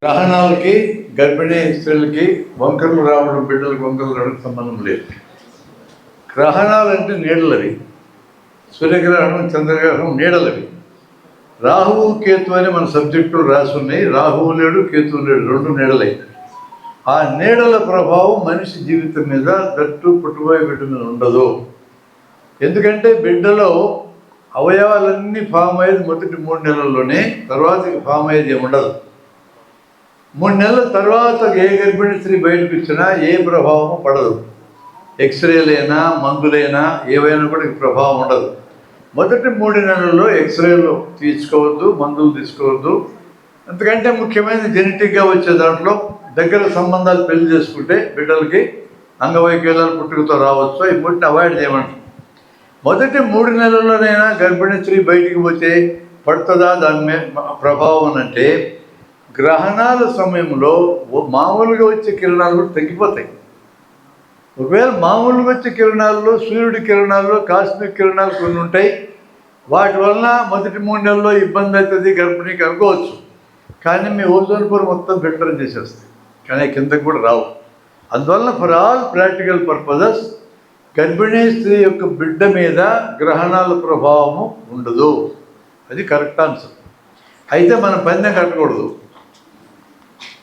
గ్రహణాలకి గర్భిణీ స్త్రీలకి వంకర్లు రావడం, బిడ్డలకు వంకర్లు రావడం సంబంధం లేదు. గ్రహణాలు అంటే నీడలవి. సూర్యగ్రహణం, చంద్రగ్రహణం నీడలవి. రాహువు కేతు అని మన సబ్జెక్టులు రాసి ఉన్నాయి. రాహువు లేడు, కేతువు లేడు, రెండు నీడలై. ఆ నీడల ప్రభావం మనిషి జీవితం మీద, గట్టు పుట్టుబోయే బిడ్డ మీద ఉండదు. ఎందుకంటే బిడ్డలో అవయవాలన్నీ ఫామ్ అయ్యేది మొదటి 3 నెలల్లోనే, తర్వాత ఫామ్ అయ్యేది ఏమి ఉండదు. 3 నెలల తర్వాత ఏ గర్భిణీ స్త్రీ బయటకు వచ్చినా ఏ ప్రభావం పడదు. ఎక్స్రేలైనా మందులైనా ఏవైనా కూడా ప్రభావం ఉండదు. మొదటి 3 నెలల్లో ఎక్స్రేలు తీసుకోవద్దు, మందులు తీసుకోవద్దు. ఎందుకంటే ముఖ్యమైన జెనెటిక్గా వచ్చే దాంట్లో దగ్గర సంబంధాలు పెళ్లి చేసుకుంటే బిడ్డలకి అంగవైకల్యాలు పుట్టుకతో రావచ్చు. ఈ మూటిని అవాయిడ్ చేయమంటారు. మొదటి 3 నెలల్లోనైనా గర్భిణీ స్త్రీ బయటికి పోతే పడుతుందా దాని మీద ప్రభావం అంటే, గ్రహణాల సమయంలో మామూలుగా వచ్చే కిరణాలు కూడా తగ్గిపోతాయి. ఒకవేళ మామూలుగా వచ్చే కిరణాల్లో, సూర్యుడి కిరణాల్లో కాస్మిక్ కిరణాలు కొన్ని ఉంటాయి. వాటి వలన మొదటి 3 నెలల్లో ఇబ్బంది అవుతుంది గర్భిణీకి అనుకోవచ్చు. కానీ మీ ఓజోన్ పొర మొత్తం ఫిల్టర్ చేసేస్తాయి, కానీ కిందకు కూడా రావు. అందువలన ఫర్ ఆల్ ప్రాక్టికల్ పర్పజెస్ గర్భిణీ స్త్రీ యొక్క బిడ్డ మీద గ్రహణాల ప్రభావము ఉండదు. అది కరెక్ట్ ఆన్సర్. అయితే మనం పందెం కట్టకూడదు.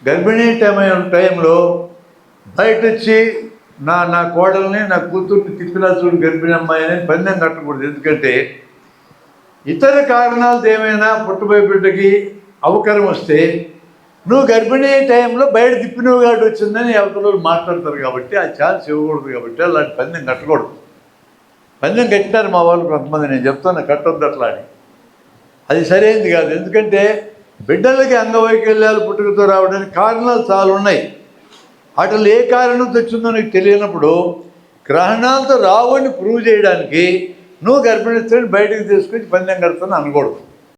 గర్భిణీ టైంలో బయట వచ్చి నా కోడల్ని, నా కూతుర్ని తిప్పినా చూడు గర్భిణీ అమ్మాయి అని పందెం కట్టకూడదు. ఎందుకంటే ఇతర కారణాలతో ఏమైనా పుట్టబోయే బిడ్డకి అవకాశం వస్తే నువ్వు గర్భిణీ టైంలో బయట తిప్పినవు కాబట్టి వచ్చిందని అవతల మాట్లాడతారు. కాబట్టి ఆ ఛాన్స్ ఇవ్వకూడదు. కాబట్టి అలాంటి పందెం కట్టకూడదు. పందెం కట్టినారు మా వాళ్ళు కొంతమంది, నేను చెప్తాను కట్టొద్దు అట్లా అని. అది సరైనది కాదు. ఎందుకంటే బిడ్డలకి అంగవైకల్యాలు పుట్టుకతో రావడానికి కారణాలు చాలా ఉన్నాయి. వాటిలో ఏ కారణం తెచ్చిందో నీకు తెలియనప్పుడు గ్రహణాలతో రావని ప్రూవ్ చేయడానికి నువ్వు గర్భిణీ స్త్రీని బయటకు తీసుకొచ్చి పందెం కడతాను అనకూడదు.